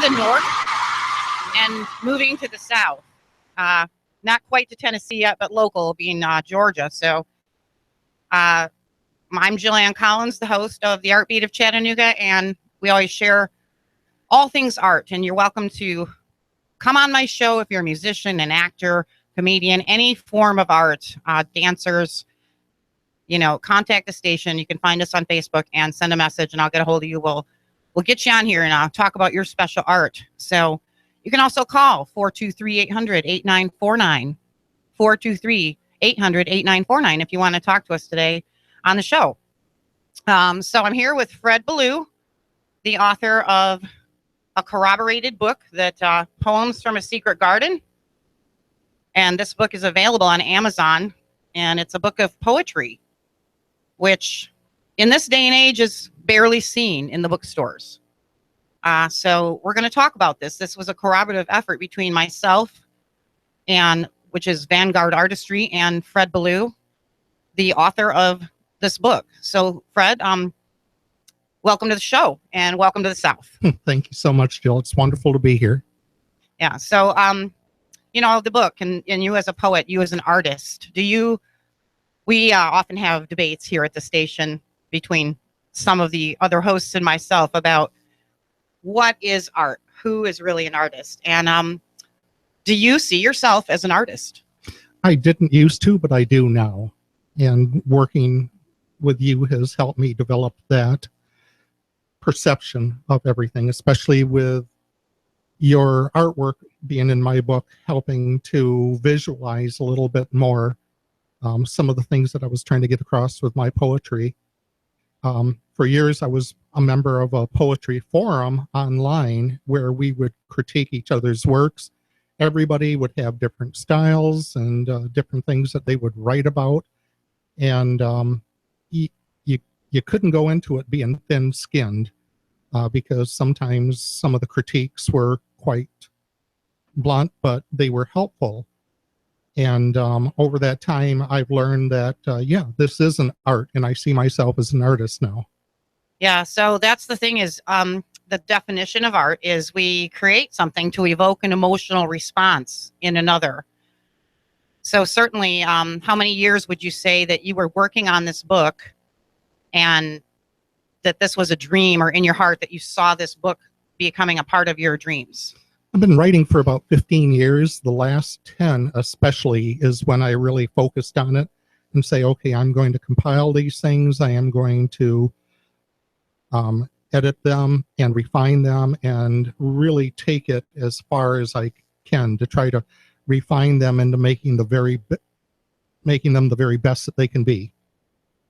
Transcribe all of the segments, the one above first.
the north and moving to the south. Not quite to Tennessee yet, but local, being Georgia. So I'm Jillian Collins, the host of the Art Beat of Chattanooga, and we always share all things art. And you're welcome to come on my show if you're a musician, an actor, comedian, any form of art, dancers, you know, contact the station. You can find us on Facebook and send a message and I'll get a hold of you. We'll get you on here and talk about your special art. So you can also call 423-800-8949, 423-800-8949 if you want to talk to us today on the show. So I'm here with Fred Ballou, the author of a corroborated book that Poems from a Secret Garden. And this book is available on Amazon, and it's a book of poetry, which in this day and age is barely seen in the bookstores. So we're going to talk about this. This was a corroborative effort between myself, and which is Vanguard Artistry, and Fred Ballou, the author of this book. So Fred, welcome to the show and welcome to the South. Thank you so much, Jill. It's wonderful to be here. Yeah. So, you know, the book and you as a poet, you as an artist, we often have debates here at the station between some of the other hosts and myself about what is art, who is really an artist. And do you see yourself as an artist? I didn't used to, but I do now. And working with you has helped me develop that perception of everything, especially with your artwork being in my book, helping to visualize a little bit more some of the things that I was trying to get across with my poetry. For years, I was a member of a poetry forum online where we would critique each other's works. Everybody would have different styles and different things that they would write about. And you couldn't go into it being thin-skinned because sometimes some of the critiques were quite blunt, but they were helpful. And over that time, I've learned that, yeah, this is an art, and I see myself as an artist now. Yeah, so that's the thing is the definition of art is we create something to evoke an emotional response in another. So certainly, how many years would you say that you were working on this book and that this was a dream, or in your heart that you saw this book becoming a part of your dreams? I've been writing for about 15 years. The last 10 especially is when I really focused on it and say, okay, I'm going to compile these things. I am going to edit them and refine them and really take it as far as I can to try to refine them into making them the very best that they can be.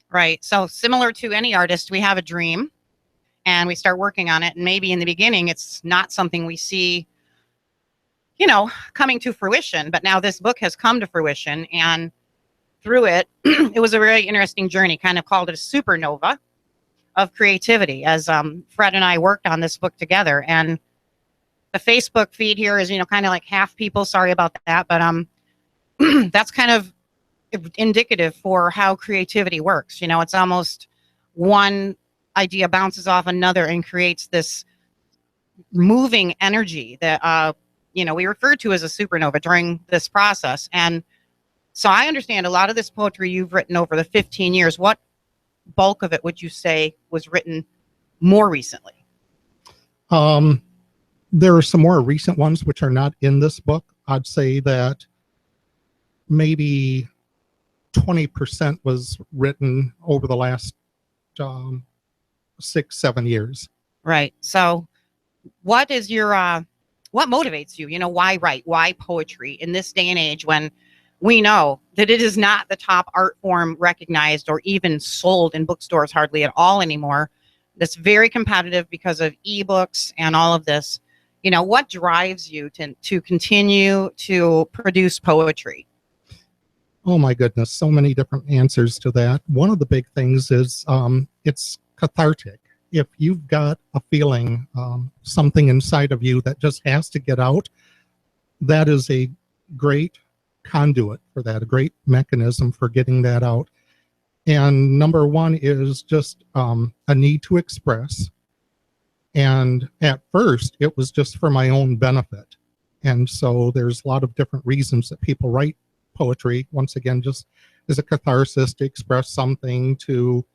Right. So similar to any artist, we have a dream and we start working on it. And maybe in the beginning, it's not something we see, you know, coming to fruition. But now this book has come to fruition, and through it, it was a very interesting journey, kind of called it a supernova of creativity as Fred and I worked on this book together. And the Facebook feed here is, you know, kind of like half people. Sorry about that. But that's kind of indicative for how creativity works. You know, it's almost one idea bounces off another and creates this moving energy that, you know, we refer to as a supernova during this process. And so I understand a lot of this poetry you've written over the 15 years. What bulk of it would you say was written more recently? There are some more recent ones which are not in this book. I'd say that maybe 20% was written over the last 6-7 years. Right. So what is your, what motivates you? You know, why write? Why poetry in this day and age when we know that it is not the top art form recognized or even sold in bookstores hardly at all anymore? That's very competitive because of ebooks and all of this. You know, what drives you to continue to produce poetry? Oh my goodness, so many different answers to that. One of the big things is it's cathartic. If you've got a feeling, something inside of you that just has to get out, that is a great conduit for that, a great mechanism for getting that out. And number one is just a need to express. And at first, it was just for my own benefit. And so there's a lot of different reasons that people write poetry. Once again, just as a catharsis, to express something, to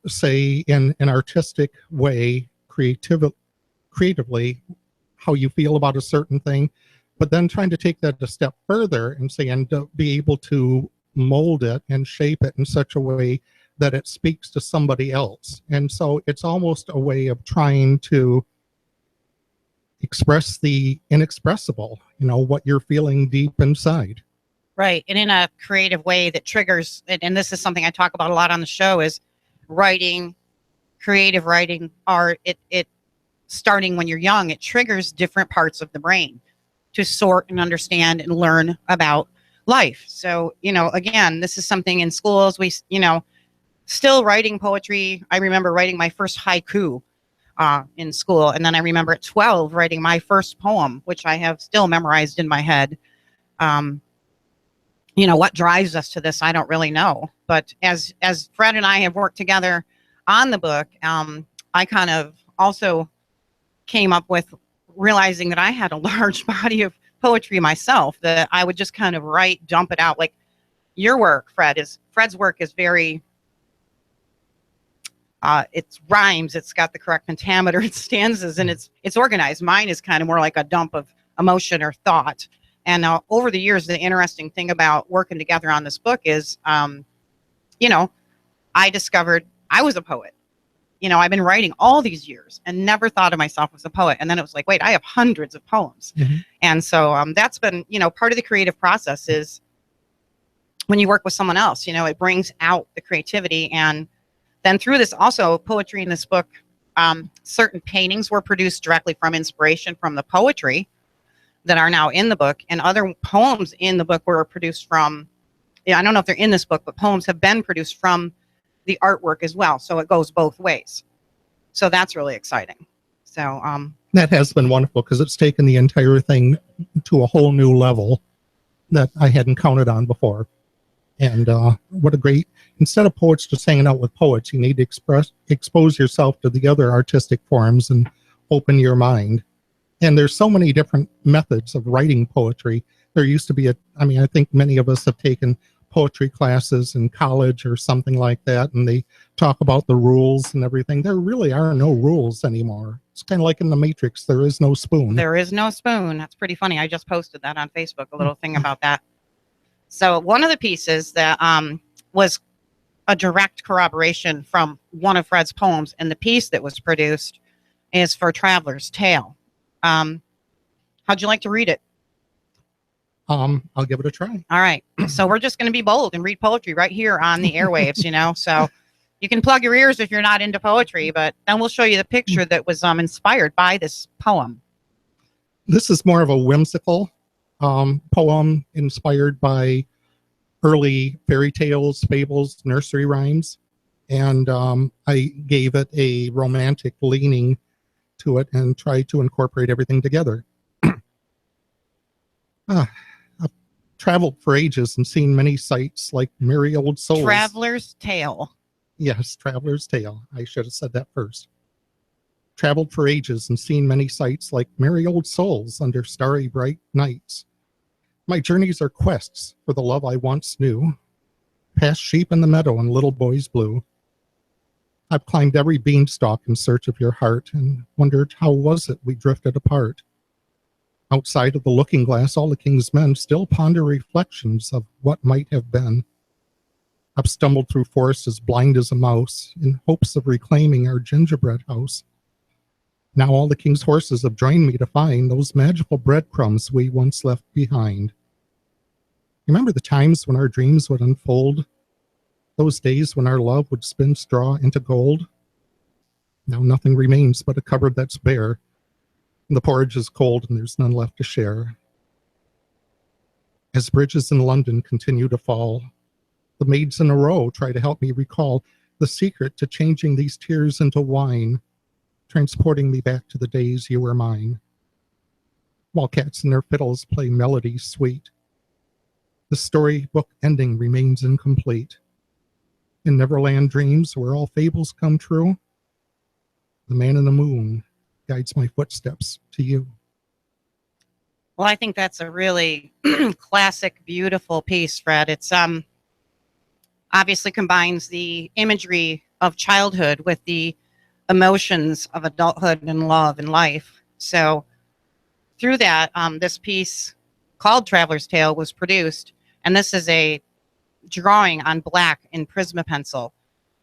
say in an artistic way, creatively, how you feel about a certain thing, but then trying to take that a step further and say, and be able to mold it and shape it in such a way that it speaks to somebody else. And so it's almost a way of trying to express the inexpressible, what you're feeling deep inside. Right. And in a creative way that triggers, and this is something I talk about a lot on the show, is writing, creative writing, art. It starting when you're young, it triggers different parts of the brain to sort and understand and learn about life. So, again, this is something in schools, we, still writing poetry. I remember writing my first haiku in school. And then I remember at 12 writing my first poem, which I have still memorized in my head. What drives us to this, I don't really know. But as Fred and I have worked together on the book, I kind of also came up with realizing that I had a large body of poetry myself, that I would just kind of write, dump it out. Like your work, Fred's work is very, it's rhymes, it's got the correct pentameter, it's stanzas, and it's organized. Mine is kind of more like a dump of emotion or thought. And over the years, the interesting thing about working together on this book is, I discovered I was a poet. I've been writing all these years and never thought of myself as a poet. And then it was like, wait, I have hundreds of poems. Mm-hmm. And so that's been, part of the creative process is when you work with someone else, it brings out the creativity. And then through this also poetry in this book, certain paintings were produced directly from inspiration from the poetry that are now in the book, and other poems in the book were produced from, I don't know if they're in this book, but poems have been produced from the artwork as well. So it goes both ways. So that's really exciting. So that has been wonderful, because it's taken the entire thing to a whole new level that I hadn't counted on before. And what a great, instead of poets just hanging out with poets, you need to expose yourself to the other artistic forms and open your mind. And there's so many different methods of writing poetry. There used to be I think many of us have taken poetry classes in college or something like that, and they talk about the rules and everything. There really are no rules anymore. It's kind of like in the Matrix, there is no spoon. There is no spoon. That's pretty funny. I just posted that on Facebook, a little thing about that. So one of the pieces that was a direct corroboration from one of Fred's poems, and the piece that was produced is for Traveler's Tale. How'd you like to read it? I'll give it a try. All right. So we're just going to be bold and read poetry right here on the airwaves, So you can plug your ears if you're not into poetry, but then we'll show you the picture that was inspired by this poem. This is more of a whimsical poem inspired by early fairy tales, fables, nursery rhymes. And I gave it a romantic leaning to it and tried to incorporate everything together. I've traveled for ages and seen many sights like merry old souls. Traveler's Tale. Yes, Traveler's Tale. I should have said that first. Traveled for ages and seen many sights like merry old souls under starry bright nights. My journeys are quests for the love I once knew, past sheep in the meadow and little boys blue. I've climbed every beanstalk in search of your heart and wondered how was it we drifted apart. Outside of the looking glass, all the king's men still ponder reflections of what might have been. I've stumbled through forests as blind as a mouse in hopes of reclaiming our gingerbread house. Now all the king's horses have joined me to find those magical breadcrumbs we once left behind. Remember the times when our dreams would unfold? Those days when our love would spin straw into gold? Now nothing remains but a cupboard that's bare. And the porridge is cold and there's none left to share. As bridges in London continue to fall, the maids in a row try to help me recall the secret to changing these tears into wine, transporting me back to the days you were mine. While cats and their fiddles play melodies sweet, the storybook ending remains incomplete. In Neverland dreams where all fables come true, the man in the moon guides my footsteps to you. Well, I think that's a really classic, beautiful piece, Fred. It's obviously combines the imagery of childhood with the emotions of adulthood and love and life. So through that, this piece called Traveler's Tale was produced, and this is a drawing on black in Prisma pencil.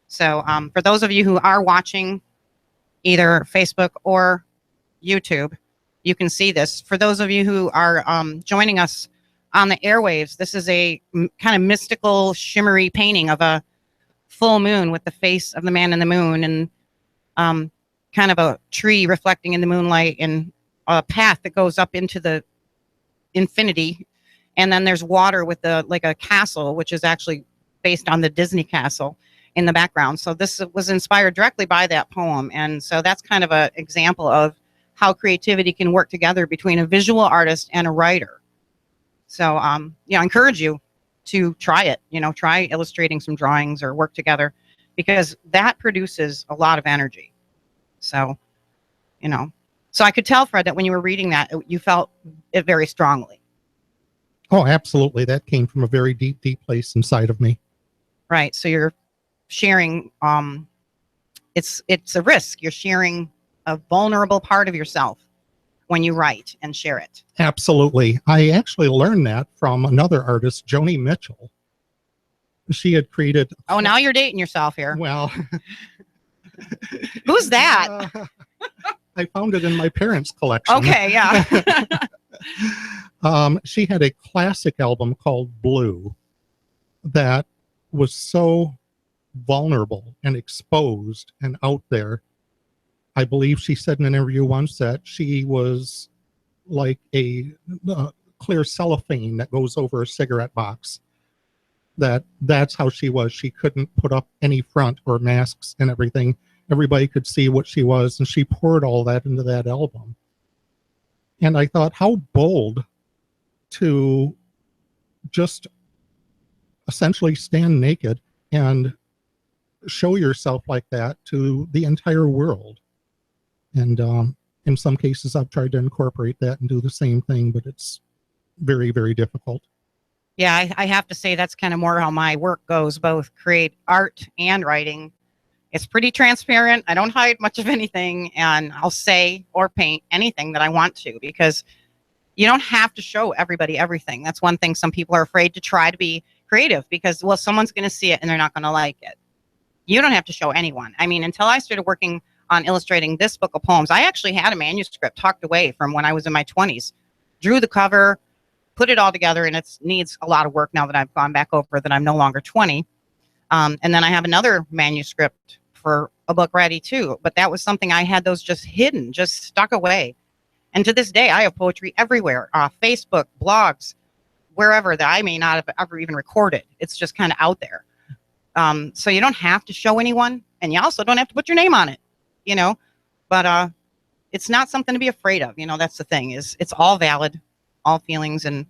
So for those of you who are watching either Facebook or YouTube, you can see this. For those of you who are joining us on the airwaves, this is a kind of mystical, shimmery painting of a full moon with the face of the man in the moon, and kind of a tree reflecting in the moonlight, and a path that goes up into the infinity. And then there's water with like a castle, which is actually based on the Disney castle in the background. So this was inspired directly by that poem. And so that's kind of an example of how creativity can work together between a visual artist and a writer. So, I encourage you to try it, try illustrating some drawings or work together, because that produces a lot of energy. So, so I could tell, Fred, that when you were reading that, you felt it very strongly. Oh, absolutely. That came from a very deep, deep place inside of me. Right. So you're sharing, it's a risk. You're sharing a vulnerable part of yourself when you write and share it. Absolutely. I actually learned that from another artist, Joni Mitchell. She had created... Oh, now you're dating yourself here. Well... Who's that? I found it in my parents' collection. Okay, yeah. She had a classic album called Blue that was so vulnerable and exposed and out there. I believe she said in an interview once that she was like a clear cellophane that goes over a cigarette box. That's how she was. She couldn't put up any front or masks and everything. Everybody could see what she was, and she poured all that into that album. And I thought, how bold to just essentially stand naked and show yourself like that to the entire world. And in some cases, I've tried to incorporate that and do the same thing, but it's very, very difficult. Yeah, I have to say that's kind of more how my work goes, both create art and writing. It's pretty transparent. I don't hide much of anything, and I'll say or paint anything that I want to, because you don't have to show everybody everything. That's one thing some people are afraid to try to be creative, because, well, someone's going to see it and they're not going to like it. You don't have to show anyone. I mean, until I started working on illustrating this book of poems, I actually had a manuscript tucked away from when I was in my 20s, drew the cover, put it all together, and it needs a lot of work now that I've gone back over that I'm no longer 20. And then I have another manuscript for a book ready too, but that was something I had those just hidden, just stuck away. And to this day, I have poetry everywhere, Facebook, blogs, wherever, that I may not have ever even recorded. It's just kind of out there. So you don't have to show anyone, and you also don't have to put your name on it, but it's not something to be afraid of. That's the thing, is it's all valid, all feelings. And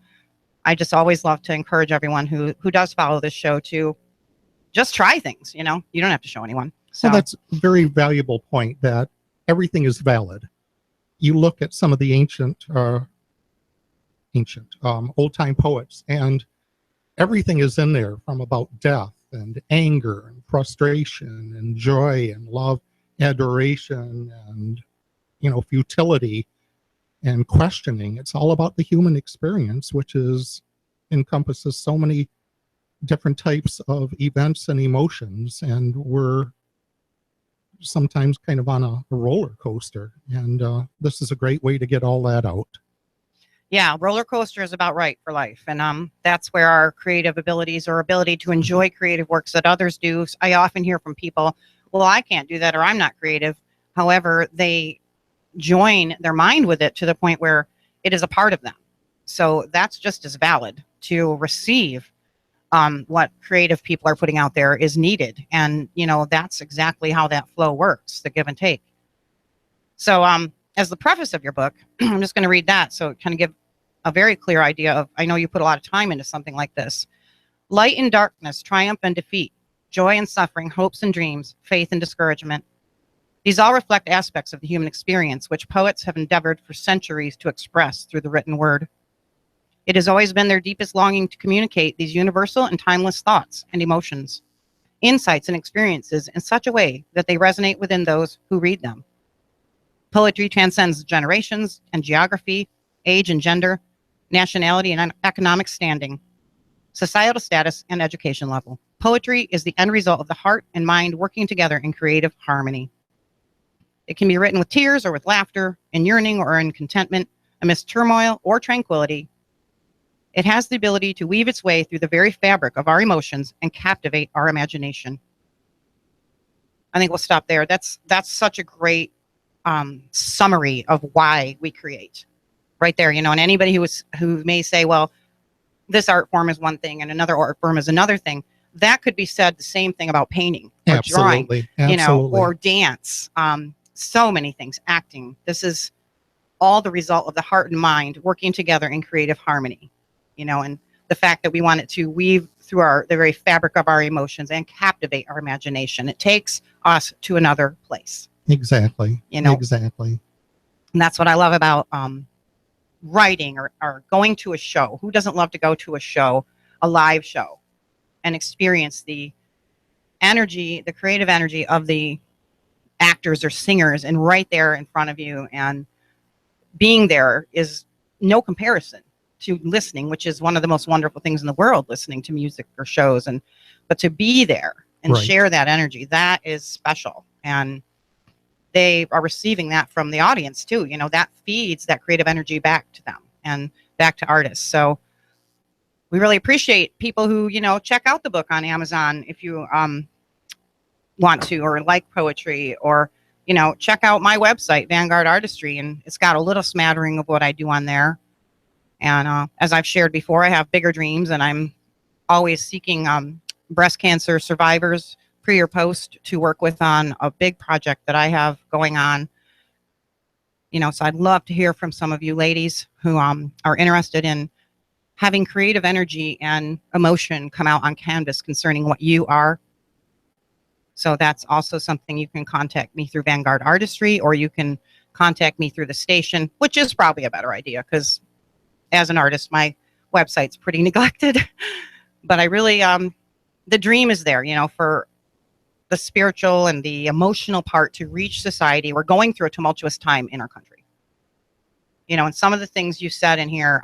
I just always love to encourage everyone who does follow this show to just try things. You don't have to show anyone. So well, that's a very valuable point, that everything is valid. You look at some of the ancient old-time poets, and everything is in there, from about death and anger and frustration and joy and love, adoration and, futility and questioning. It's all about the human experience, which encompasses so many different types of events and emotions, and we're sometimes kind of on a roller coaster, and this is a great way to get all that out. Yeah, roller coaster is about right for life, and that's where our creative abilities, or ability to enjoy creative works that others do. I often hear from people, well, I can't do that, or I'm not creative. However, they join their mind with it to the point where it is a part of them. So that's just as valid. To receive what creative people are putting out there is needed. And, that's exactly how that flow works, the give and take. So as the preface of your book, I'm just going to read that, so it kind of give a very clear idea of, I know you put a lot of time into something like this. Light and darkness, triumph and defeat, joy and suffering, hopes and dreams, faith and discouragement. These all reflect aspects of the human experience, which poets have endeavored for centuries to express through the written word. It has always been their deepest longing to communicate these universal and timeless thoughts and emotions, insights and experiences in such a way that they resonate within those who read them. Poetry transcends generations and geography, age and gender, nationality and economic standing, societal status, and education level. Poetry is the end result of the heart and mind working together in creative harmony. It can be written with tears or with laughter, in yearning or in contentment, amidst turmoil or tranquility. It has the ability to weave its way through the very fabric of our emotions and captivate our imagination. I think we'll stop there. That's such a great summary of why we create, right there. You know, and anybody who may say, well, this art form is one thing and another art form is another thing, that could be said the same thing about painting or Absolutely. drawing, you know, Absolutely. or dance. So many things, acting. This is all the result of the heart and mind working together in creative harmony, you know, and the fact that we want it to weave through the very fabric of our emotions and captivate our imagination. It takes us to another place. Exactly. You know, exactly. And that's what I love about writing or going to a show. Who doesn't love to go to a show, a live show, and experience the energy, the creative energy of the actors or singers, and right there in front of you, and being there is no comparison to listening, which is one of the most wonderful things in the world, listening to music or shows, but to be there and Right. share that energy, that is special. And they are receiving that from the audience too. You know, that feeds that creative energy back to them and back to artists. So we really appreciate people who, you know, check out the book on Amazon if you want to, or like poetry, or, you know, check out my website, Vanguard Artistry, and it's got a little smattering of what I do on there. And as I've shared before, I have bigger dreams, and I'm always seeking breast cancer survivors, pre or post, to work with on a big project that I have going on. You know, so I'd love to hear from some of you ladies who are interested in having creative energy and emotion come out on canvas concerning what you are. So that's also something you can contact me through Vanguard Artistry, or you can contact me through the station, which is probably a better idea because as an artist, my website's pretty neglected. But I really, the dream is there, you know, for the spiritual and the emotional part to reach society. We're going through a tumultuous time in our country. You know, and some of the things you said in here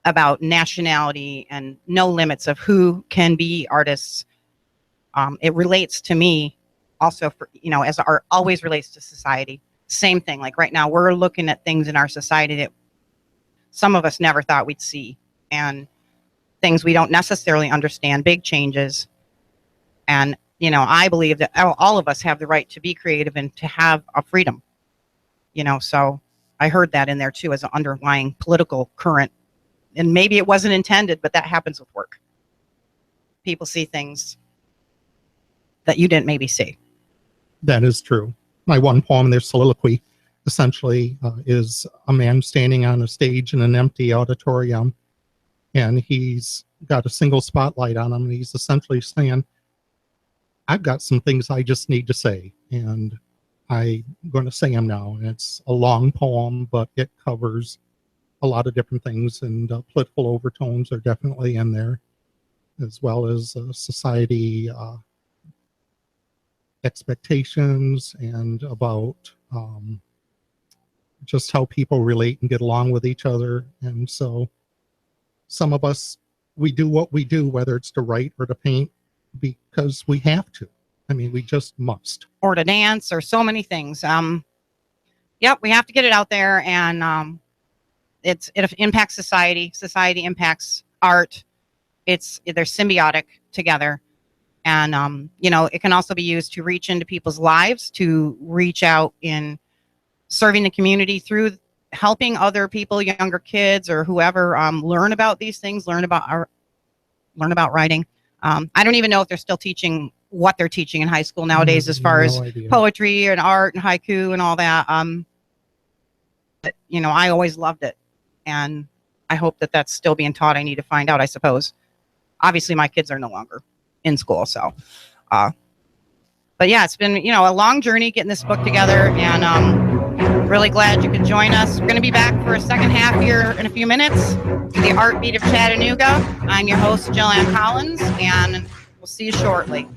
about nationality and no limits of who can be artists, it relates to me also, for, you know, as art always relates to society. Same thing. Like right now, we're looking at things in our society that some of us never thought we'd see, and things we don't necessarily understand, big changes. And, you know, I believe that all of us have the right to be creative and to have a freedom, you know, so I heard that in there too as an underlying political current. And maybe it wasn't intended, but that happens with work. People see things that you didn't maybe see. That is true. My one poem, their soliloquy, essentially is a man standing on a stage in an empty auditorium, and he's got a single spotlight on him, and he's essentially saying, I've got some things I just need to say, and I'm going to say them now. And it's a long poem, but it covers a lot of different things, and political overtones are definitely in there, as well as society expectations, and about just how people relate and get along with each other. And so some of us, we do what we do, whether it's to write or to paint, because we have to. I mean, we just must. Or to dance, or so many things. Yep, we have to get it out there, and it impacts society. Society impacts art. They're symbiotic together. And, you know, it can also be used to reach into people's lives, to reach out in serving the community through helping other people, younger kids or whoever, learn about these things, learn about writing. I don't even know if they're still teaching what they're teaching in high school nowadays, as far as idea. Poetry and art and haiku and all that. But, you know, I always loved it, and I hope that that's still being taught. I need to find out, I suppose. Obviously, my kids are no longer in school, so But yeah, it's been, a long journey getting this book together, and really glad you could join us. We're going to be back for a second half here in a few minutes. The Art Beat of Chattanooga. I'm your host, Jillian Collins, and we'll see you shortly.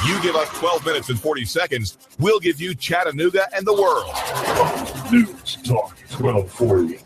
You give us 12 minutes and 40 seconds, we'll give you Chattanooga and the world. News Talk 1240.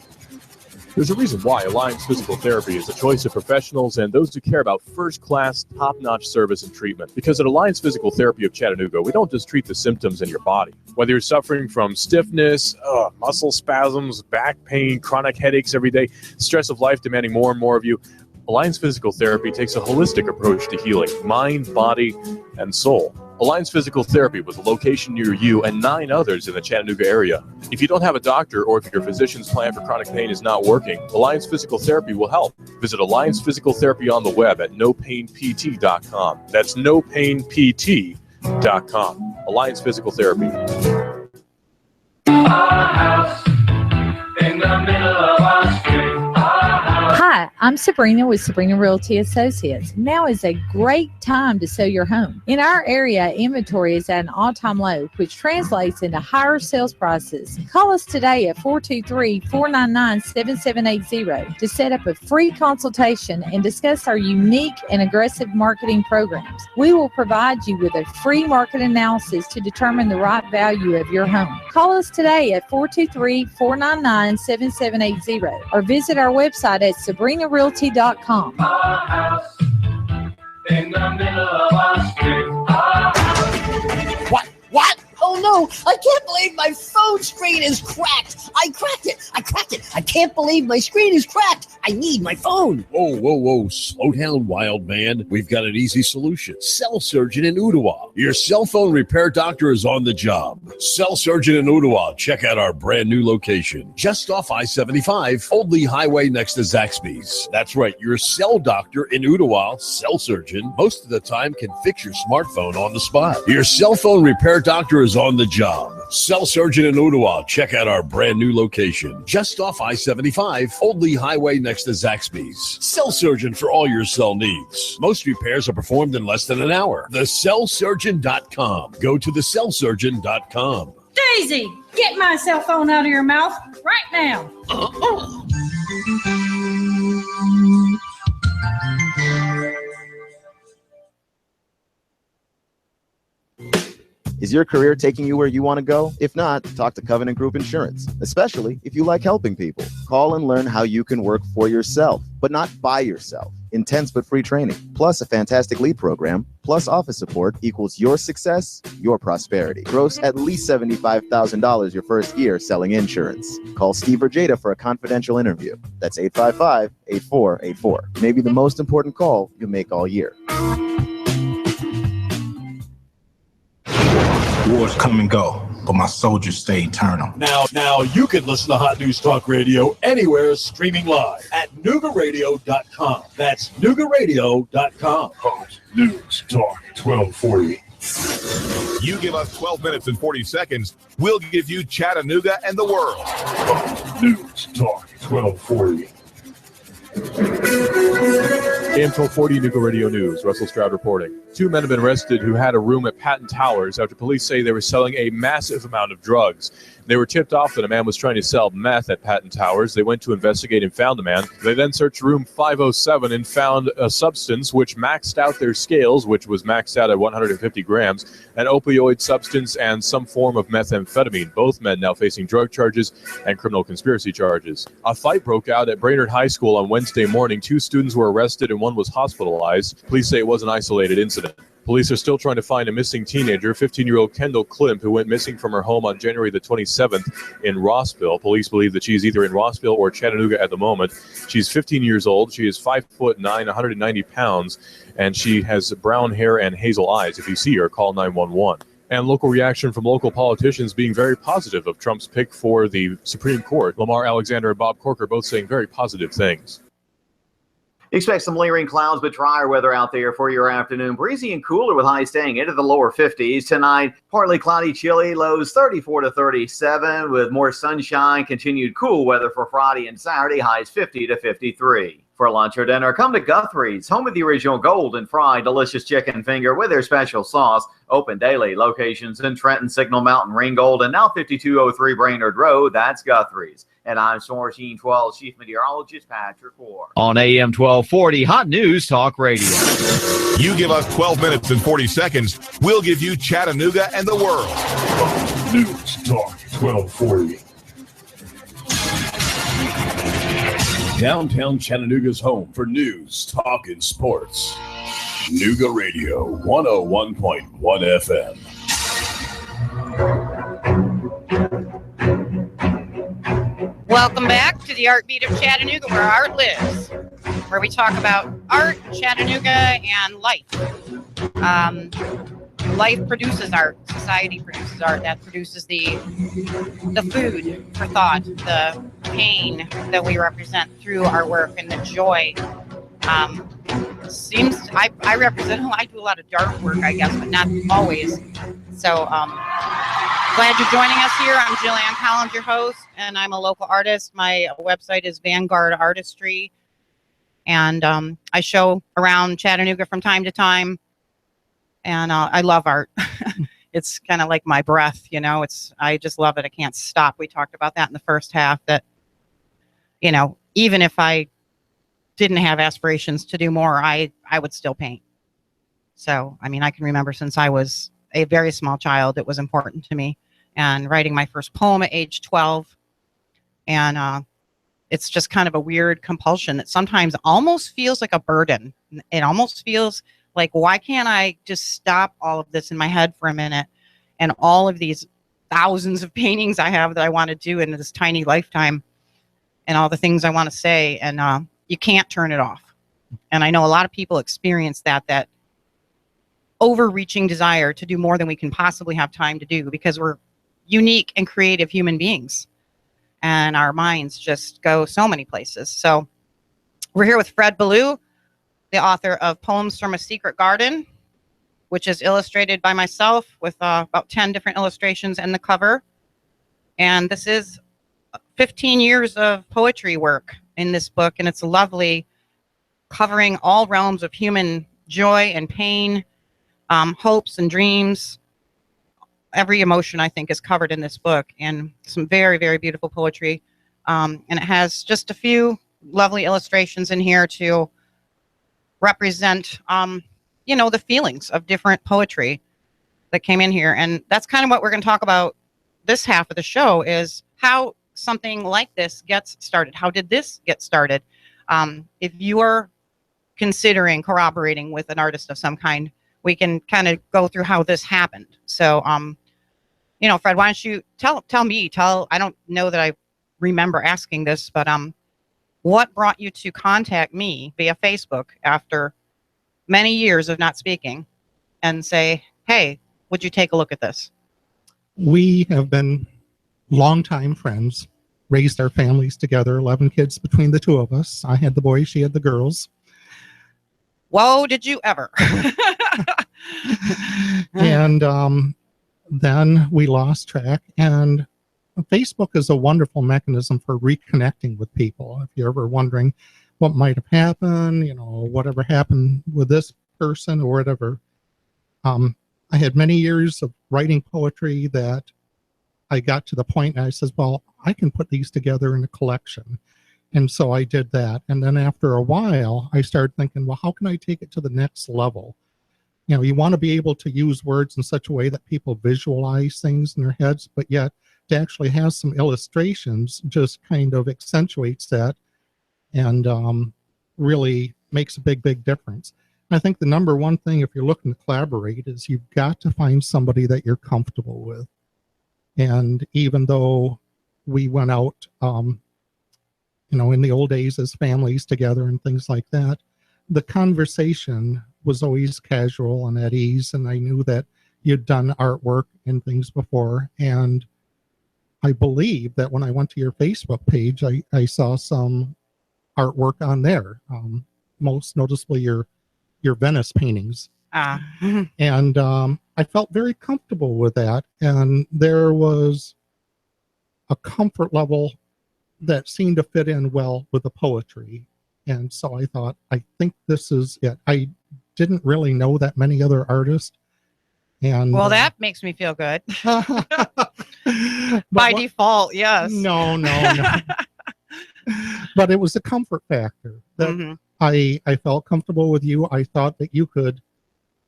There's a reason why Alliance Physical Therapy is a choice of professionals and those who care about first-class, top-notch service and treatment. Because at Alliance Physical Therapy of Chattanooga, we don't just treat the symptoms in your body. Whether you're suffering from stiffness, muscle spasms, back pain, chronic headaches every day, stress of life demanding more and more of you, Alliance Physical Therapy takes a holistic approach to healing mind, body, and soul. Alliance Physical Therapy with a location near you and 9 others in the Chattanooga area. If you don't have a doctor or if your physician's plan for chronic pain is not working, Alliance Physical Therapy will help. Visit Alliance Physical Therapy on the web at nopainpt.com. That's nopainpt.com. Alliance Physical Therapy. Our house in the middle of our street. Hi, I'm Sabrina with Sabrina Realty Associates. Now is a great time to sell your home. In our area, inventory is at an all-time low, which translates into higher sales prices. Call us today at 423-499-7780 to set up a free consultation and discuss our unique and aggressive marketing programs. We will provide you with a free market analysis to determine the right value of your home. Call us today at 423-499-7780 or visit our website at SabrinaRealty.com. Our house in the middle of our street. Our house. What? Oh no, I can't believe my phone screen is cracked. I cracked it. I can't believe my screen is cracked. I need my phone. Whoa. Slow down, wild man. We've got an easy solution. Cell Surgeon in Ottawa. Your cell phone repair doctor is on the job. Cell Surgeon in Ottawa. Check out our brand new location. Just off I-75, Old Lee Highway next to Zaxby's. That's right, your cell doctor in Ottawa, Cell Surgeon, most of the time can fix your smartphone on the spot. Your cell phone repair doctor is on the job. Cell Surgeon in Ottawa. Check out our brand new location. Just off I-75, Old Lee Highway next to Zaxby's. Cell Surgeon for all your cell needs. Most repairs are performed in less than an hour. TheCellSurgeon.com. Go to TheCellSurgeon.com. Daisy, get my cell phone out of your mouth right now. Is your career taking you where you want to go? If not, talk to Covenant Group Insurance, especially if you like helping people. Call and learn how you can work for yourself, but not by yourself. Intense but free training, plus a fantastic lead program, plus office support equals your success, your prosperity. Gross at least $75,000 your first year selling insurance. Call Steve or Jada for a confidential interview. That's 855-8484. Maybe the most important call you'll make all year. Wars come and go, but my soldiers stay eternal. Now you can listen to Hot News Talk Radio anywhere streaming live at Noogaradio.com. That's Noogaradio.com. Hot News Talk 1240. You give us 12 minutes and 40 seconds, we'll give you Chattanooga and the world. Hot News Talk 1240. AM 1240 Nooga Radio News. Russell Stroud reporting. 2 men have been arrested who had a room at Patton Towers after police say they were selling a massive amount of drugs. They were tipped off that a man was trying to sell meth at Patton Towers. They went to investigate and found the man. They then searched room 507 and found a substance which maxed out their scales, which was maxed out at 150 grams, an opioid substance, and some form of methamphetamine. Both men now facing drug charges and criminal conspiracy charges. A fight broke out at Brainerd High School on Wednesday morning. 2 students were arrested and 1 was hospitalized. Police say it was an isolated incident. Police are still trying to find a missing teenager, 15-year-old Kendall Klimp, who went missing from her home on January the 27th in Rossville. Police believe that she's either in Rossville or Chattanooga at the moment. She's 15 years old. She is 5'9", 190 pounds, and she has brown hair and hazel eyes. If you see her, call 911. And local reaction from local politicians being very positive of Trump's pick for the Supreme Court. Lamar Alexander and Bob Corker both saying very positive things. Expect some lingering clouds, but drier weather out there for your afternoon. Breezy and cooler with highs staying into the lower 50s. Tonight, partly cloudy, chilly, lows 34 to 37 with more sunshine, continued cool weather for Friday and Saturday, highs 50 to 53. For lunch or dinner, come to Guthrie's, home of the original golden fried delicious chicken finger with their special sauce. Open daily. Locations in Trenton, Signal Mountain, Ringgold, and now 5203 Brainerd Road. That's Guthrie's. And I'm Storm Machine 12 Chief Meteorologist Patrick Ward. On AM 1240, Hot News Talk Radio. You give us 12 minutes and 40 seconds, we'll give you Chattanooga and the world. News Talk 1240. Downtown Chattanooga's home for news, talk, and sports. Nooga Radio, 101.1 FM. Welcome back to the Art Beat of Chattanooga, where art lives, where we talk about art, Chattanooga, and life. Life produces art. Society produces art. That produces the food for thought, the pain that we represent through our work, and the joy. I do a lot of dark work, I guess, but not always. So glad you're joining us here. I'm Jillian Collins, your host, and I'm a local artist. My website is Vanguard Artistry, and I show around Chattanooga from time to time. And I love art. It's kind of like my breath, you know. I just love it. I can't stop. We talked about that in the first half, that, you know, even if I didn't have aspirations to do more, I would still paint. So, I mean, I can remember since I was a very small child, it was important to me. And writing my first poem at age 12. And it's just kind of a weird compulsion that sometimes almost feels like a burden. It almost feels like, why can't I just stop all of this in my head for a minute, and all of these thousands of paintings I have that I want to do in this tiny lifetime, and all the things I want to say, and you can't turn it off. And I know a lot of people experience that overreaching desire to do more than we can possibly have time to do, because we're unique and creative human beings, and our minds just go so many places. So we're here with Fred Ballou, the author of Poems from a Secret Garden, which is illustrated by myself with about 10 different illustrations in the cover. And this is 15 years of poetry work in this book, and it's lovely, covering all realms of human joy and pain, hopes and dreams. Every emotion, I think, is covered in this book, and some very, very beautiful poetry. And it has just a few lovely illustrations in here to represent, you know, the feelings of different poetry that came in here. And that's kind of what we're going to talk about this half of the show, is how something like this gets started. How did this get started? If you are considering corroborating with an artist of some kind, we can kind of go through how this happened. So, you know, Fred, why don't you tell me, I don't know that I remember asking this, but what brought you to contact me via Facebook after many years of not speaking and say, hey, would you take a look at this? We have been longtime friends, raised our families together, 11 kids between the two of us. I had the boys, she had the girls. Whoa, did you ever? And then we lost track, and Facebook is a wonderful mechanism for reconnecting with people. If you're ever wondering what might have happened, you know, whatever happened with this person or whatever. I had many years of writing poetry that I got to the point and I said, well, I can put these together in a collection. And so I did that. And then after a while, I started thinking, well, how can I take it to the next level? You know, you want to be able to use words in such a way that people visualize things in their heads, but yet to actually have some illustrations just kind of accentuates that and really makes a big, big difference. I think the number one thing, if you're looking to collaborate, is you've got to find somebody that you're comfortable with. And even though we went out, you know, in the old days as families together and things like that, the conversation was always casual and at ease. And I knew that you'd done artwork and things before. And I believe that when I went to your Facebook page, I saw some artwork on there. most noticeably your Venice paintings. And I felt very comfortable with that. And there was a comfort level that seemed to fit in well with the poetry. And so I thought, I think this is it. I didn't really know that many other artists. And well, that makes me feel good. By default, yes. No. But it was a comfort factor that I felt comfortable with you. I thought that you could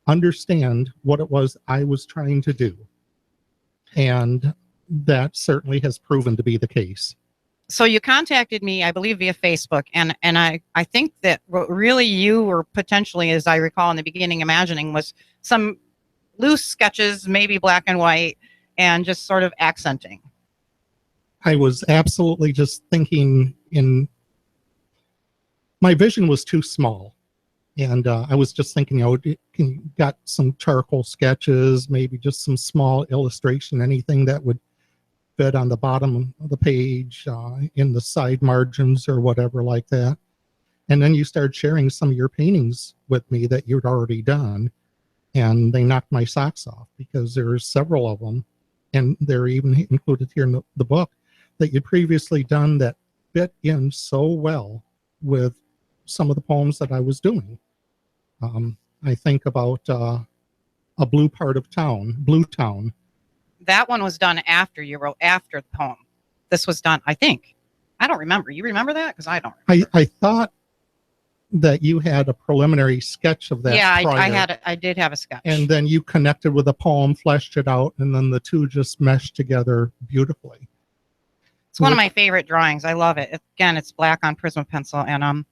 understand what it was I was trying to do. And that certainly has proven to be the case. So you contacted me, I believe, via Facebook. And I think that what really you were potentially, as I recall in the beginning, imagining was some loose sketches, maybe black and white, and just sort of accenting. I was absolutely just thinking my vision was too small. And I was just thinking, got some charcoal sketches, maybe just some small illustration, anything that would fit on the bottom of the page, in the side margins or whatever like that. And then you started sharing some of your paintings with me that you'd already done. And they knocked my socks off because there are several of them. And they're even included here in the book that you'd previously done that fit in so well with some of the poems that I was doing. I think about a blue part of town, Blue Town. That one was done after you wrote after the poem. This was done, I think. I don't remember. You remember that? Because I don't remember. I thought that you had a preliminary sketch of that. Yeah, I did have a sketch. And then you connected with a poem, fleshed it out, and then the two just meshed together beautifully. It's one of my favorite drawings. I love it. Again, it's black on Prism pencil, and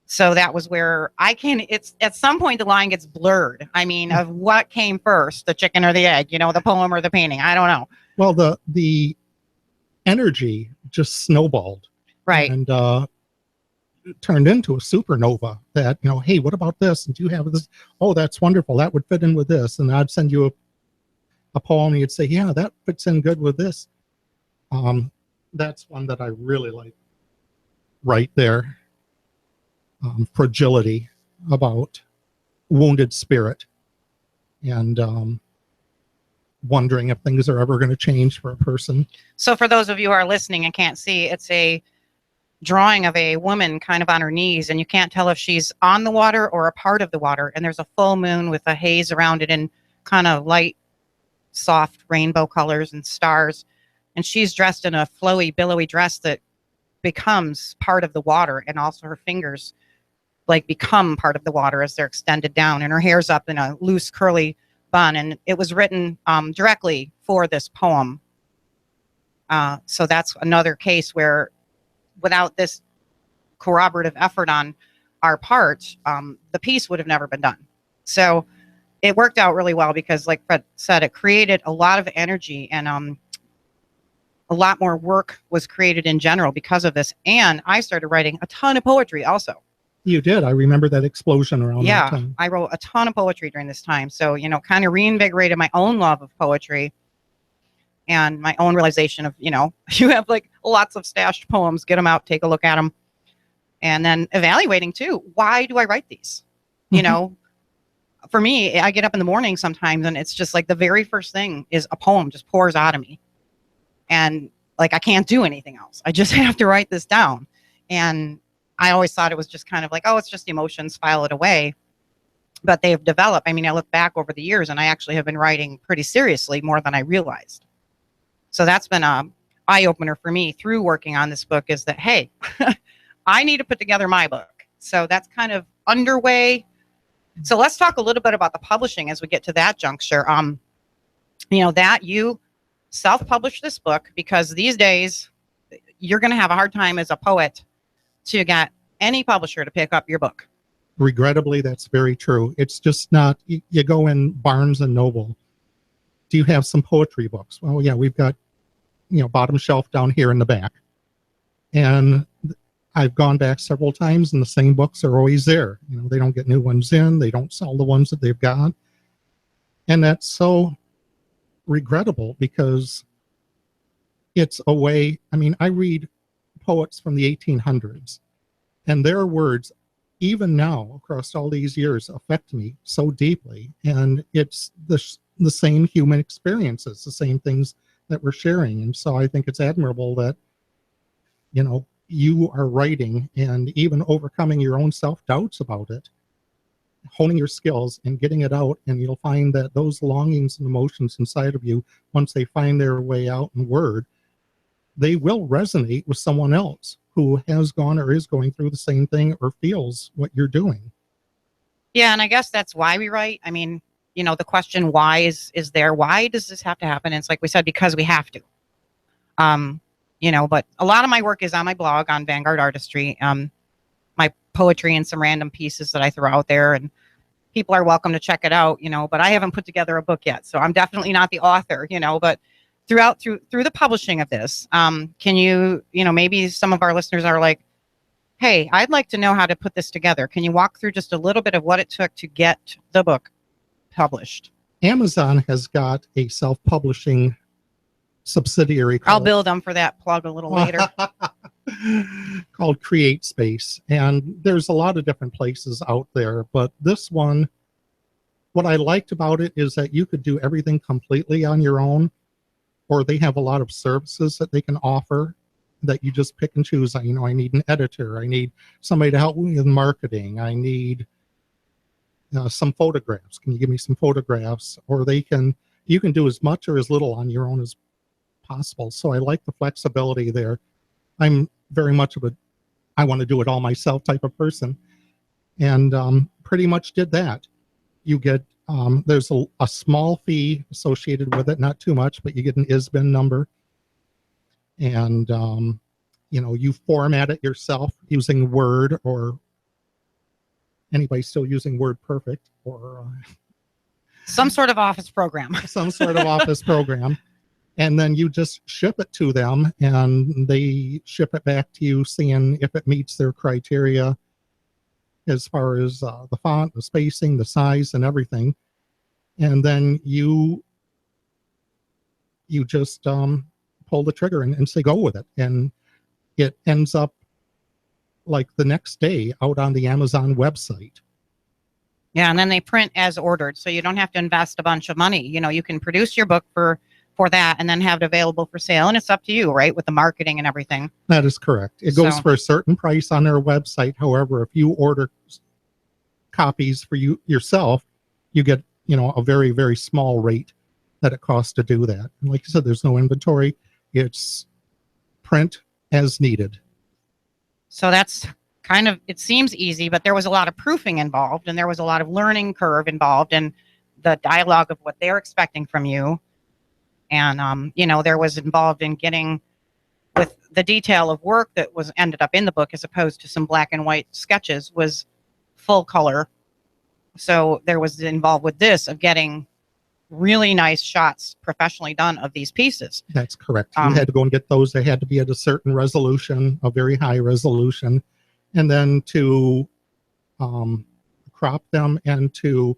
so that was where it's at some point the line gets blurred. I mean, of what came first, the chicken or the egg, the poem or the painting. I don't know. Well, the energy just snowballed. Right. And turned into a supernova that, hey, what about this? And do you have this? Oh, that's wonderful. That would fit in with this. And I'd send you a poem and you'd say, yeah, that fits in good with this. That's one that I really like right there. Fragility, about wounded spirit, and wondering if things are ever going to change for a person. So for those of you who are listening and can't see, it's a drawing of a woman kind of on her knees, and you can't tell if she's on the water or a part of the water, and there's a full moon with a haze around it and kind of light, soft rainbow colors and stars, and she's dressed in a flowy, billowy dress that becomes part of the water, and also her fingers become part of the water as they're extended down, and her hair's up in a loose curly bun. And it was written directly for this poem. So that's another case where without this corroborative effort on our part, the piece would have never been done. So it worked out really well because, like Fred said, it created a lot of energy, and a lot more work was created in general because of this. And I started writing a ton of poetry also. You did. I remember that explosion around that time. I wrote a ton of poetry during this time. So, kind of reinvigorated my own love of poetry and my own realization of, you have lots of stashed poems, get them out, take a look at them. And then evaluating too, why do I write these? For me, I get up in the morning sometimes and it's just the very first thing is a poem just pours out of me. And I can't do anything else. I just have to write this down. And I always thought it was just kind of it's just emotions, file it away. But they've developed. I mean, I look back over the years and I actually have been writing pretty seriously more than I realized. So that's been an eye-opener for me through working on this book is that, hey, I need to put together my book. So that's kind of underway. So let's talk a little bit about the publishing as we get to that juncture. That you self-published this book because these days you're going to have a hard time as a poet to get any publisher to pick up your book. Regrettably, that's very true. It's just not, you go in Barnes and Noble. Do you have some poetry books? Well, yeah, we've got, bottom shelf down here in the back. And I've gone back several times and the same books are always there. They don't get new ones in. They don't sell the ones that they've got. And that's so regrettable because it's a way, I read poets from the 1800s and their words even now, across all these years, affect me so deeply. And it's the same human experiences, the same things that we're sharing. And so I think it's admirable that, you know, you are writing and even overcoming your own self-doubts about it, honing your skills and getting it out. And you'll find that those longings and emotions inside of you, once they find their way out in word, they will resonate with someone else who has gone or is going through the same thing or feels what you're doing. Yeah, and I guess that's why we write. I mean, you know, the question why is there. Why does this have to happen? And it's like we said, because we have to. You know, but a lot of my work is on my blog on Vanguard Artistry. My poetry and some random pieces that I throw out there, and people are welcome to check it out, you know, but I haven't put together a book yet. So I'm definitely not the author, you know, but through the publishing of this, can you know, maybe some of our listeners are like, hey, I'd like to know how to put this together. Can you walk through just a little bit of what it took to get the book published? Amazon has got a self-publishing subsidiary. I'll bill them for that plug a little later. Called Create Space. And there's a lot of different places out there, but this one, what I liked about it is that you could do everything completely on your own, or they have a lot of services that they can offer that you just pick and choose. You know, I need an editor. I need somebody to help me with marketing. I need some photographs. Can you give me some photographs? Or you can do as much or as little on your own as possible. So I like the flexibility there. I'm very much of I want to do it all myself type of person. And pretty much did that. You get, there's a small fee associated with it, not too much, but you get an ISBN number. And, you know, you format it yourself using Word, or anybody still using WordPerfect, or some sort of office program. Some sort of office program. And then you just ship it to them, and they ship it back to you, seeing if it meets their criteria as far as the font, the spacing, the size, and everything. And then you just pull the trigger and say go with it. And it ends up like the next day out on the Amazon website. Yeah, and then they print as ordered, so you don't have to invest a bunch of money. You know, you can produce your book for that and then have it available for sale, and it's up to you, right, with the marketing and everything. That is correct. It goes for a certain price on their website. However, if you order copies for yourself, you get, you know, a very, very small rate that it costs to do that. And like you said, there's no inventory. It's print as needed. So that's kind of, it seems easy, but there was a lot of proofing involved, and there was a lot of learning curve involved, and the dialogue of what they're expecting from you. And, you know, there was involved in getting with the detail of work that was ended up in the book, as opposed to some black and white sketches, was full color. So there was involved with this of getting really nice shots professionally done of these pieces. That's correct. You had to go and get those. They had to be at a certain resolution, a very high resolution. And then to crop them and to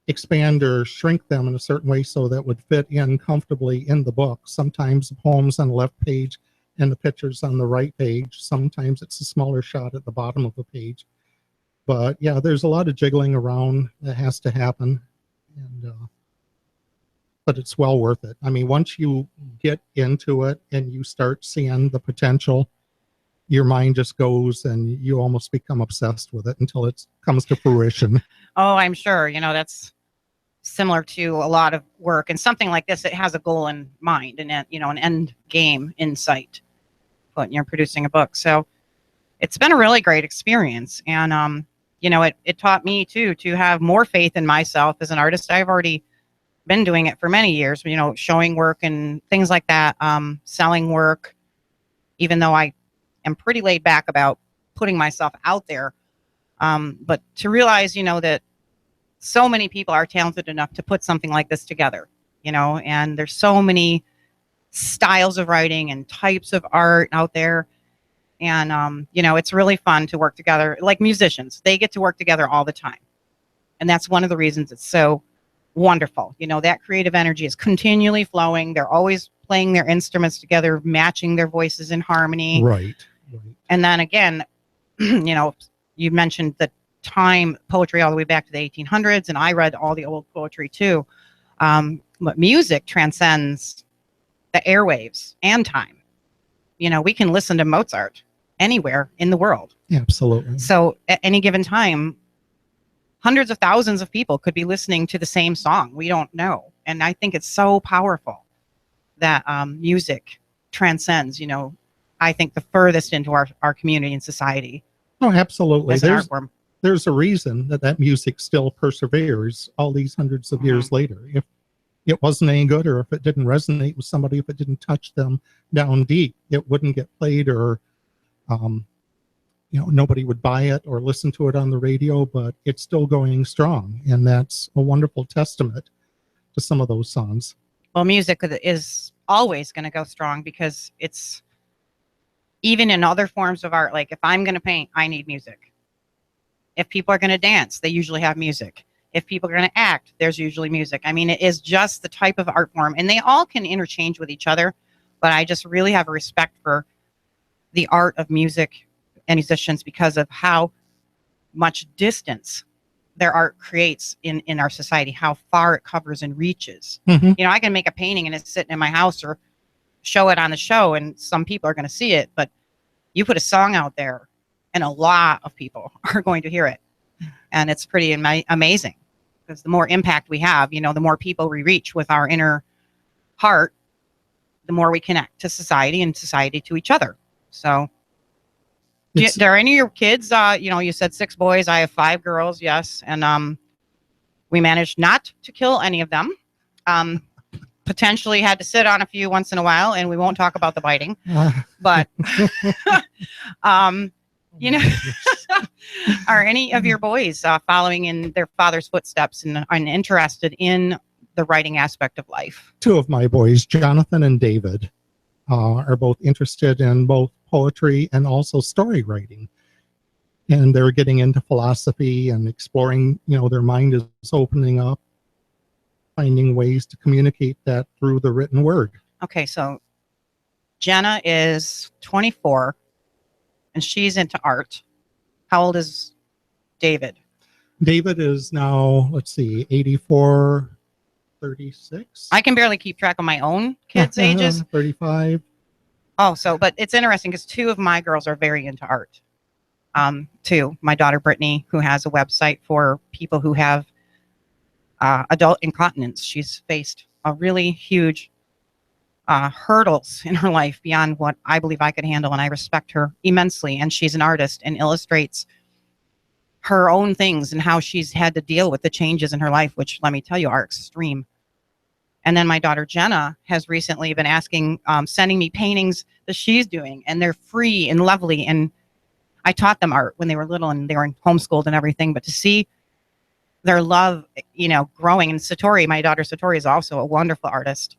expand or shrink them in a certain way so that would fit in comfortably in the book. Sometimes the poem's on the left page and the picture's on the right page. Sometimes it's a smaller shot at the bottom of the page. But yeah, there's a lot of jiggling around that has to happen. And but it's well worth it. I mean, once you get into it and you start seeing the potential, your mind just goes and you almost become obsessed with it until it comes to fruition. Oh, I'm sure. You know, that's similar to a lot of work, and something like this, it has a goal in mind and, you know, an end game in sight when you're producing a book. So it's been a really great experience. And, you know, it taught me too, to have more faith in myself as an artist. I've already been doing it for many years, you know, showing work and things like that, selling work, even though I am pretty laid back about putting myself out there. But to realize, you know, that so many people are talented enough to put something like this together, you know, and there's so many styles of writing and types of art out there. And, you know, it's really fun to work together. Like musicians, they get to work together all the time. And that's one of the reasons it's so wonderful. You know, that creative energy is continually flowing. They're always playing their instruments together, matching their voices in harmony. Right. And then again, you know, you mentioned the time poetry all the way back to the 1800s, and I read all the old poetry too. But music transcends the airwaves and time. You know, we can listen to Mozart anywhere in the world. Absolutely. So at any given time, hundreds of thousands of people could be listening to the same song. We don't know. And I think it's so powerful that music transcends, you know, I think the furthest into our community and society. Oh, absolutely. As an art form. There's a reason that music still perseveres all these hundreds of years later. If it wasn't any good, or if it didn't resonate with somebody, if it didn't touch them down deep, it wouldn't get played, or you know, nobody would buy it or listen to it on the radio, but it's still going strong. And that's a wonderful testament to some of those songs. Well, music is always going to go strong, because it's, even in other forms of art, like if I'm going to paint, I need music. If people are going to dance, they usually have music. If people are going to act, there's usually music. I mean, it is just the type of art form, and they all can interchange with each other. But I just really have a respect for the art of music and musicians, because of how much distance their art creates in our society, how far it covers and reaches. Mm-hmm. You know, I can make a painting and it's sitting in my house, or show it on the show, and some people are going to see it, but you put a song out there and a lot of people are going to hear it. And it's pretty amazing, because the more impact we have, you know, the more people we reach with our inner heart, the more we connect to society, and society to each other. So are any of your kids, you know, you said 6 boys, I have 5 girls. Yes. And we managed not to kill any of them. Potentially had to sit on a few once in a while, and we won't talk about the biting, but you know, are any of your boys following in their father's footsteps and interested in the writing aspect of life? 2 of my boys, Jonathan and David, are both interested in both poetry and also story writing. And they're getting into philosophy and exploring, you know, their mind is opening up, finding ways to communicate that through the written word. Okay, so Jenna is 24 and she's into art. How old is David? David is now, let's see, 84, 36. I can barely keep track of my own kids' ages. 35. Oh, so, but it's interesting because 2 of my girls are very into art. 2, my daughter Brittany, who has a website for people who have adult incontinence. She's faced a really huge hurdles in her life beyond what I believe I could handle, and I respect her immensely. And she's an artist and illustrates her own things and how she's had to deal with the changes in her life, which, let me tell you, are extreme. And then my daughter Jenna has recently been asking, sending me paintings that she's doing, and they're free and lovely. And I taught them art when they were little, and they were homeschooled and everything, but to see their love, you know, growing. And Satori, my daughter Satori, is also a wonderful artist.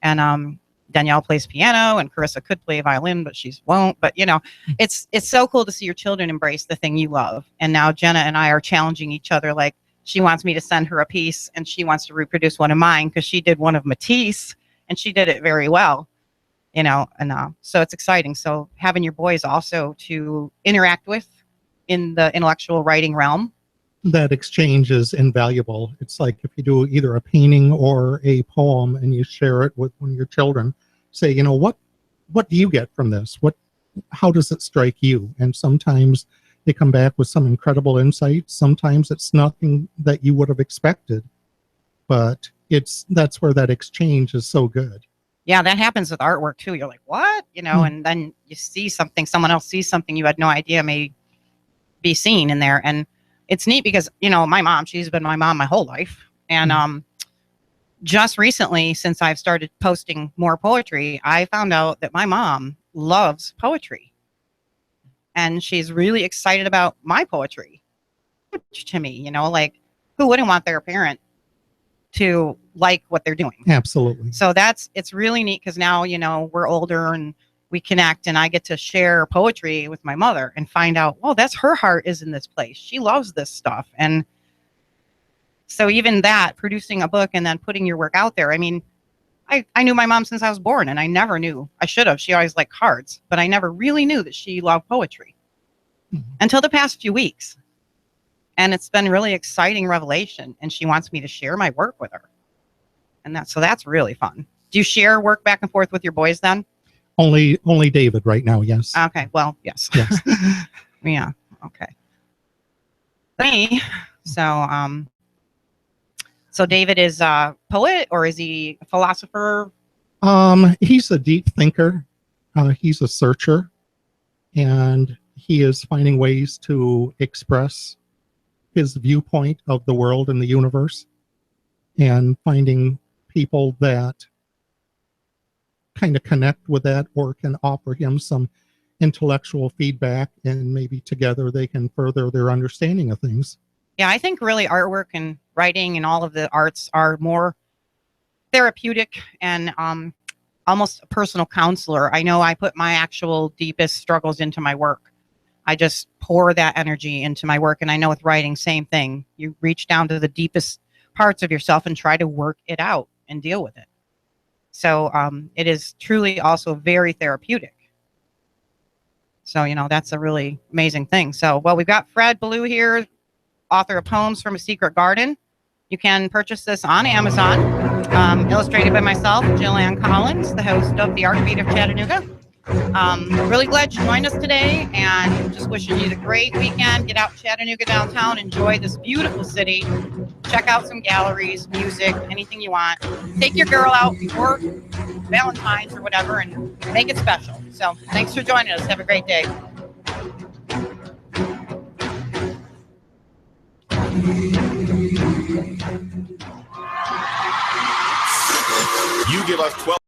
And Danielle plays piano, and Carissa could play violin, but she won't. But, you know, it's so cool to see your children embrace the thing you love. And now Jenna and I are challenging each other. Like, she wants me to send her a piece, and she wants to reproduce one of mine, because she did one of Matisse, and she did it very well, you know. And so it's exciting. So having your boys also to interact with in the intellectual writing realm, that exchange is invaluable. It's like if you do either a painting or a poem and you share it with one of your children, say, you know, what do you get from this? How does it strike you? And sometimes they come back with some incredible insight. Sometimes it's nothing that you would have expected, but that's where that exchange is so good. Yeah, that happens with artwork too. You're like, what? You know, and then you see something, someone else sees something you had no idea may be seen in there. And it's neat because, you know, my mom, she's been my mom my whole life. And just recently, since I've started posting more poetry, I found out that my mom loves poetry. And she's really excited about my poetry. To me, you know, like, who wouldn't want their parent to like what they're doing? Absolutely. So it's really neat, because now, you know, we're older and we connect, and I get to share poetry with my mother and find out, well, that's her heart is in this place. She loves this stuff. And so even that, producing a book and then putting your work out there. I mean, I knew my mom since I was born, and I never knew. I should have. She always liked cards, but I never really knew that she loved poetry. until the past few weeks. And it's been really exciting revelation. And she wants me to share my work with her. And that's really fun. Do you share work back and forth with your boys then? Only David right now, yes. Okay, well, yes. Yes. Yeah, okay. Me, so David is a poet, or is he a philosopher? He's a deep thinker. He's a searcher, and he is finding ways to express his viewpoint of the world and the universe, and finding people that kind of connect with that or can offer him some intellectual feedback, and maybe together they can further their understanding of things. Yeah, I think really artwork and writing and all of the arts are more therapeutic and almost a personal counselor. I know I put my actual deepest struggles into my work. I just pour that energy into my work. And I know with writing, same thing. You reach down to the deepest parts of yourself and try to work it out and deal with it. So it is truly also very therapeutic. So, that's a really amazing thing. So, well, we've got Fred Ballou here, author of Poems from a Secret Garden. You can purchase this on Amazon, illustrated by myself, Jill Ann Collins, the host of the Art Beat of Chattanooga. Really glad you joined us today, and just wishing you the great weekend. Get out to Chattanooga downtown, enjoy this beautiful city, check out some galleries, music, anything you want. Take your girl out before Valentine's or whatever and make it special. So thanks for joining us. Have a great day. You give us 12.